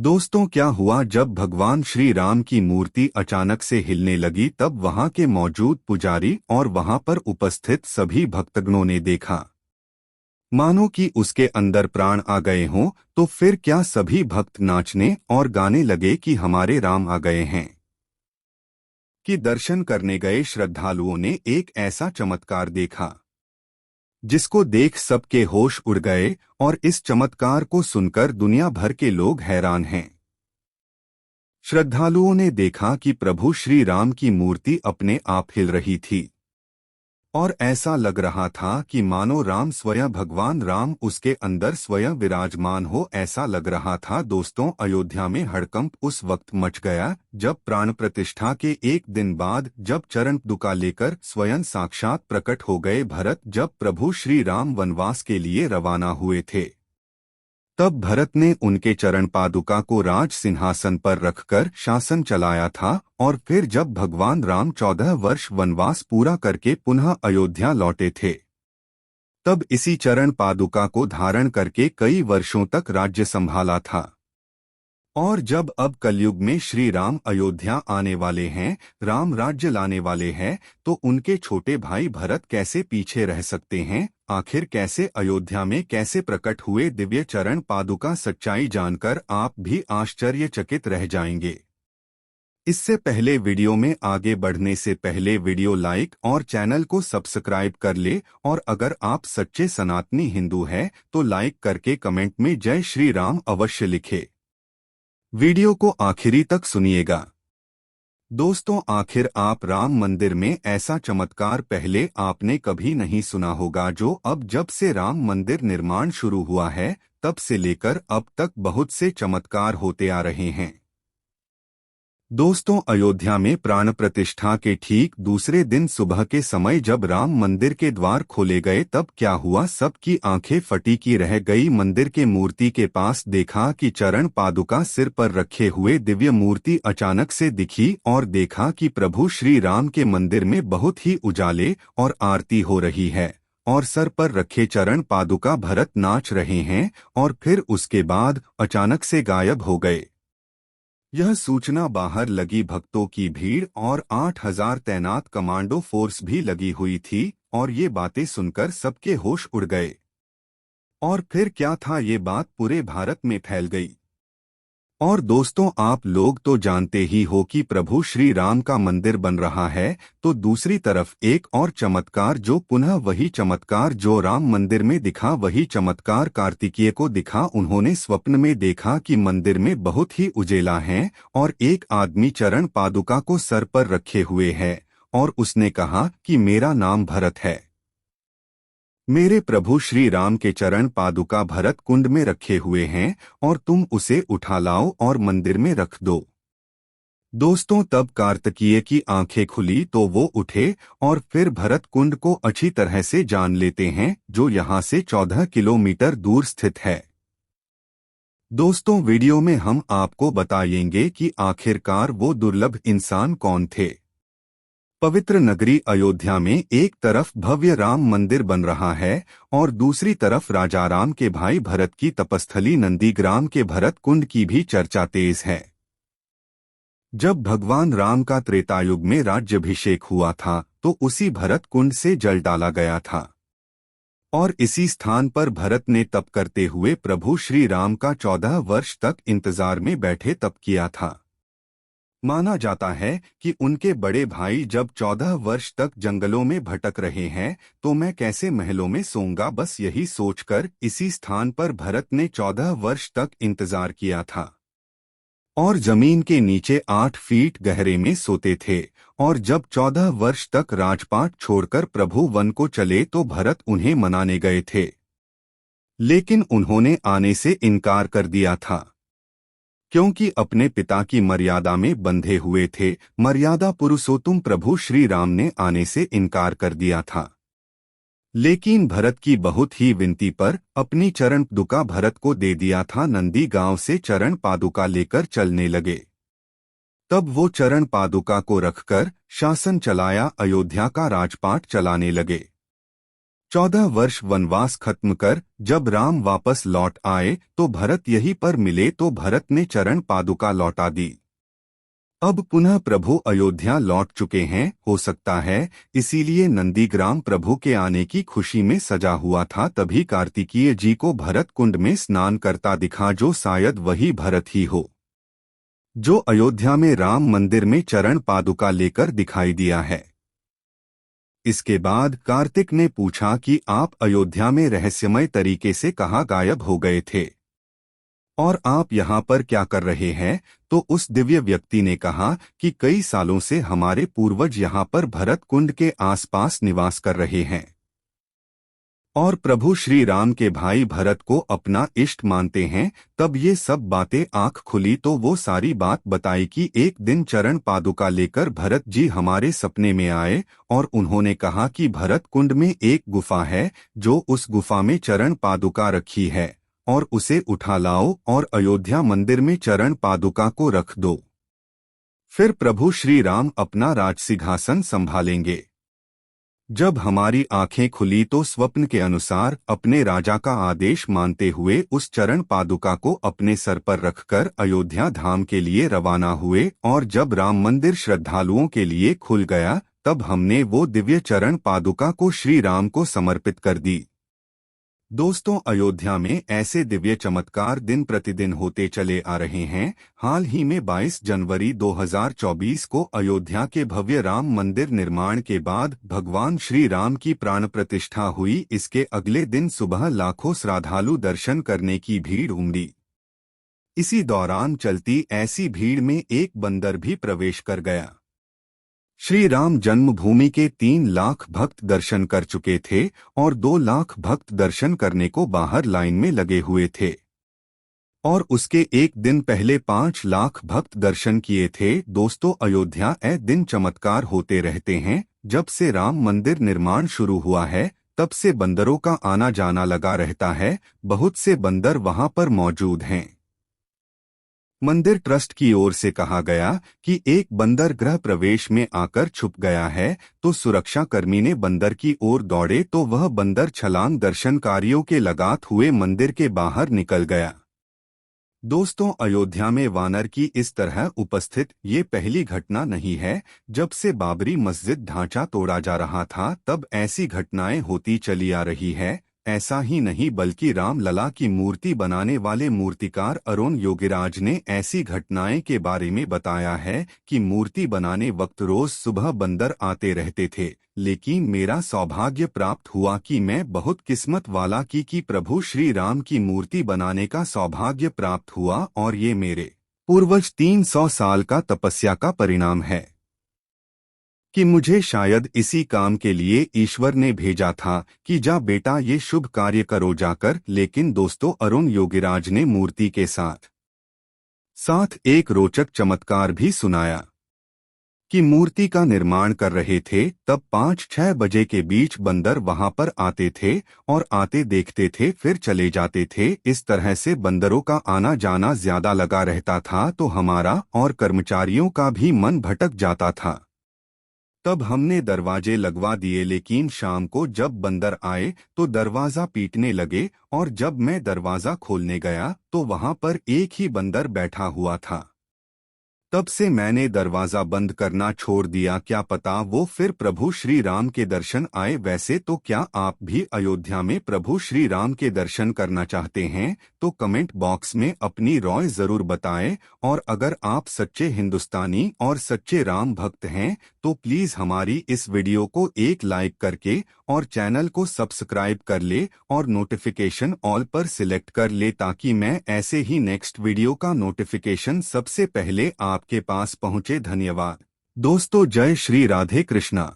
दोस्तों, क्या हुआ जब भगवान श्री राम की मूर्ति अचानक से हिलने लगी तब वहां के मौजूद पुजारी और वहां पर उपस्थित सभी भक्तगणों ने देखा मानो कि उसके अंदर प्राण आ गए हों। तो फिर क्या सभी भक्त नाचने और गाने लगे कि हमारे राम आ गए हैं। कि दर्शन करने गए श्रद्धालुओं ने एक ऐसा चमत्कार देखा जिसको देख सबके होश उड़ गए और इस चमत्कार को सुनकर दुनिया भर के लोग हैरान हैं। श्रद्धालुओं ने देखा कि प्रभु श्री राम की मूर्ति अपने आप हिल रही थी और ऐसा लग रहा था कि मानो राम स्वयं भगवान राम उसके अंदर स्वयं विराजमान हो। ऐसा लग रहा था दोस्तों, अयोध्या में हड़कंप उस वक्त मच गया जब प्राण प्रतिष्ठा के एक दिन बाद जब चरण दुका लेकर स्वयं साक्षात प्रकट हो गए भरत। जब प्रभु श्री राम वनवास के लिए रवाना हुए थे तब भरत ने उनके चरण पादुका को राज सिंहासन पर रखकर शासन चलाया था। और फिर जब भगवान राम 14 वर्ष वनवास पूरा करके पुनः अयोध्या लौटे थे तब इसी चरण पादुका को धारण करके कई वर्षों तक राज्य संभाला था। और जब अब कलयुग में श्री राम अयोध्या आने वाले हैं, राम राज्य लाने वाले हैं, तो उनके छोटे भाई भरत कैसे पीछे रह सकते हैं। आखिर कैसे अयोध्या में कैसे प्रकट हुए दिव्य चरण पादुका। सच्चाई जानकर आप भी आश्चर्यचकित रह जाएंगे। इससे पहले वीडियो में आगे बढ़ने से पहले वीडियो लाइक और चैनल को सब्सक्राइब कर ले। और अगर आप सच्चे सनातनी हिंदू हैं तो लाइक करके कमेंट में जय श्री राम अवश्य लिखे। वीडियो को आखिरी तक सुनिएगा। दोस्तों, आखिर आप राम मंदिर में ऐसा चमत्कार पहले आपने कभी नहीं सुना होगा जो अब जब से राम मंदिर निर्माण शुरू हुआ है तब से लेकर अब तक बहुत से चमत्कार होते आ रहे हैं। दोस्तों, अयोध्या में प्राण प्रतिष्ठा के ठीक दूसरे दिन सुबह के समय जब राम मंदिर के द्वार खोले गए तब क्या हुआ, सबकी आंखें फटी की रह गई। मंदिर के मूर्ति के पास देखा कि चरण पादुका सिर पर रखे हुए दिव्य मूर्ति अचानक से दिखी और देखा कि प्रभु श्री राम के मंदिर में बहुत ही उजाले और आरती हो रही है और सर पर रखे चरण पादुका भरत नाच रहे हैं और फिर उसके बाद अचानक से गायब हो गए। यह सूचना बाहर लगी भक्तों की भीड़ और 8,000 तैनात कमांडो फोर्स भी लगी हुई थी और ये बातें सुनकर सबके होश उड़ गए। और फिर क्या था, ये बात पूरे भारत में फैल गई। और दोस्तों, आप लोग तो जानते ही हो कि प्रभु श्री राम का मंदिर बन रहा है, तो दूसरी तरफ एक और चमत्कार जो पुनः वही चमत्कार जो राम मंदिर में दिखा वही चमत्कार कार्तिकेय को दिखा। उन्होंने स्वप्न में देखा कि मंदिर में बहुत ही उजेला है और एक आदमी चरण पादुका को सर पर रखे हुए है और उसने कहा कि मेरा नाम भरत है। मेरे प्रभु श्री राम के चरण पादुका भरत कुंड में रखे हुए हैं और तुम उसे उठा लाओ और मंदिर में रख दो। दोस्तों, तब कार्तिकेय की आंखें खुली तो वो उठे और फिर भरत कुंड को अच्छी तरह से जान लेते हैं जो यहाँ से 14 किलोमीटर दूर स्थित है। दोस्तों, वीडियो में हम आपको बताएंगे कि आखिरकार वो दुर्लभ इंसान कौन थे। पवित्र नगरी अयोध्या में एक तरफ भव्य राम मंदिर बन रहा है और दूसरी तरफ राजा राम के भाई भरत की तपस्थली नंदीग्राम के भरत कुंड की भी चर्चा तेज है। जब भगवान राम का त्रेतायुग में राज्याभिषेक हुआ था तो उसी भरत कुंड से जल डाला गया था और इसी स्थान पर भरत ने तप करते हुए प्रभु श्री राम का 14 वर्ष तक इंतजार में बैठे तप किया था। माना जाता है कि उनके बड़े भाई जब 14 वर्ष तक जंगलों में भटक रहे हैं तो मैं कैसे महलों में सोऊंगा, बस यही सोचकर इसी स्थान पर भरत ने 14 वर्ष तक इंतजार किया था और जमीन के नीचे 8 फीट गहरे में सोते थे। और जब 14 वर्ष तक राजपाट छोड़कर प्रभु वन को चले तो भरत उन्हें मनाने गए थे, लेकिन उन्होंने आने से इनकार कर दिया था क्योंकि अपने पिता की मर्यादा में बंधे हुए थे। मर्यादा पुरुषोत्तम प्रभु श्री राम ने आने से इनकार कर दिया था, लेकिन भरत की बहुत ही विनती पर अपनी चरण पादुका भरत को दे दिया था। नंदी गांव से चरण पादुका लेकर चलने लगे। तब वो चरण पादुका को रखकर शासन चलाया, अयोध्या का राजपाट चलाने लगे। 14 वर्ष वनवास खत्म कर जब राम वापस लौट आए तो भरत यहीं पर मिले तो भरत ने चरण पादुका लौटा दी। अब पुनः प्रभु अयोध्या लौट चुके हैं, हो सकता है इसीलिए नंदीग्राम प्रभु के आने की खुशी में सजा हुआ था। तभी कार्तिकीय जी को भरत कुंड में स्नान करता दिखा, जो शायद वही भरत ही हो जो अयोध्या में राम मंदिर में चरण पादुका लेकर दिखाई दिया है। इसके बाद कार्तिक ने पूछा कि आप अयोध्या में रहस्यमय तरीके से कहाँ गायब हो गए थे और आप यहाँ पर क्या कर रहे हैं? तो उस दिव्य व्यक्ति ने कहा कि कई सालों से हमारे पूर्वज यहाँ पर भरत कुंड के आसपास निवास कर रहे हैं और प्रभु श्री राम के भाई भरत को अपना इष्ट मानते हैं। तब ये सब बातें आंख खुली तो वो सारी बात बताई कि एक दिन चरण पादुका लेकर भरत जी हमारे सपने में आए और उन्होंने कहा कि भरत कुंड में एक गुफा है, जो उस गुफा में चरण पादुका रखी है और उसे उठा लाओ और अयोध्या मंदिर में चरण पादुका को रख दो, फिर प्रभु श्री राम अपना राजसिंहासन संभालेंगे। जब हमारी आंखें खुली तो स्वप्न के अनुसार अपने राजा का आदेश मानते हुए उस चरण पादुका को अपने सर पर रखकर अयोध्या धाम के लिए रवाना हुए और जब राम मंदिर श्रद्धालुओं के लिए खुल गया तब हमने वो दिव्य चरण पादुका को श्री राम को समर्पित कर दी। दोस्तों, अयोध्या में ऐसे दिव्य चमत्कार दिन प्रतिदिन होते चले आ रहे हैं। हाल ही में 22 जनवरी 2024 को अयोध्या के भव्य राम मंदिर निर्माण के बाद भगवान श्री राम की प्राण प्रतिष्ठा हुई। इसके अगले दिन सुबह लाखों श्रद्धालु दर्शन करने की भीड़ उमड़ी। इसी दौरान चलती ऐसी भीड़ में एक बंदर भी प्रवेश कर गया। श्री राम जन्मभूमि के 3 लाख भक्त दर्शन कर चुके थे और 2 लाख भक्त दर्शन करने को बाहर लाइन में लगे हुए थे और उसके एक दिन पहले 5 लाख भक्त दर्शन किए थे। दोस्तों, अयोध्या ए दिन चमत्कार होते रहते हैं। जब से राम मंदिर निर्माण शुरू हुआ है तब से बंदरों का आना जाना लगा रहता है। बहुत से बंदर वहां पर मौजूद हैं। मंदिर ट्रस्ट की ओर से कहा गया कि एक बंदर गृह प्रवेश में आकर छुप गया है, तो सुरक्षा कर्मी ने बंदर की ओर दौड़े तो वह बंदर छलांग दर्शनकारियों के लगात हुए मंदिर के बाहर निकल गया। दोस्तों, अयोध्या में वानर की इस तरह उपस्थित ये पहली घटना नहीं है। जब से बाबरी मस्जिद ढांचा तोड़ा जा रहा था तब ऐसी घटनाएं होती चली आ रही है। ऐसा ही नहीं बल्कि रामलला की मूर्ति बनाने वाले मूर्तिकार अरुण योगीराज ने ऐसी घटनाएं के बारे में बताया है कि मूर्ति बनाने वक्त रोज सुबह बंदर आते रहते थे, लेकिन मेरा सौभाग्य प्राप्त हुआ कि मैं बहुत किस्मत वाला कि प्रभु श्री राम की मूर्ति बनाने का सौभाग्य प्राप्त हुआ और ये मेरे पूर्वज 300 साल का तपस्या का परिणाम है कि मुझे शायद इसी काम के लिए ईश्वर ने भेजा था कि जा बेटा ये शुभ कार्य करो जाकर। लेकिन दोस्तों, अरुण योगीराज ने मूर्ति के साथ एक रोचक चमत्कार भी सुनाया कि मूर्ति का निर्माण कर रहे थे तब 5-6 बजे के बीच बंदर वहां पर आते थे और आते देखते थे फिर चले जाते थे। इस तरह से बंदरों का आना जाना ज्यादा लगा रहता था तो हमारा और कर्मचारियों का भी मन भटक जाता था। तब हमने दरवाजे लगवा दिए, लेकिन शाम को जब बंदर आए तो दरवाजा पीटने लगे और जब मैं दरवाजा खोलने गया तो वहां पर एक ही बंदर बैठा हुआ था। तब से मैंने दरवाजा बंद करना छोड़ दिया। क्या पता वो फिर प्रभु श्री राम के दर्शन आए। वैसे तो क्या आप भी अयोध्या में प्रभु श्री राम के दर्शन करना चाहते हैं तो कमेंट बॉक्स में अपनी राय जरूर बताएं। और अगर आप सच्चे हिंदुस्तानी और सच्चे राम भक्त हैं तो प्लीज हमारी इस वीडियो को एक लाइक करके और चैनल को सब्सक्राइब कर ले और नोटिफिकेशन ऑल पर सिलेक्ट कर ले ताकि मैं ऐसे ही नेक्स्ट वीडियो का नोटिफिकेशन सबसे पहले आपके पास पहुंचे। धन्यवाद दोस्तों, जय श्री राधे कृष्णा।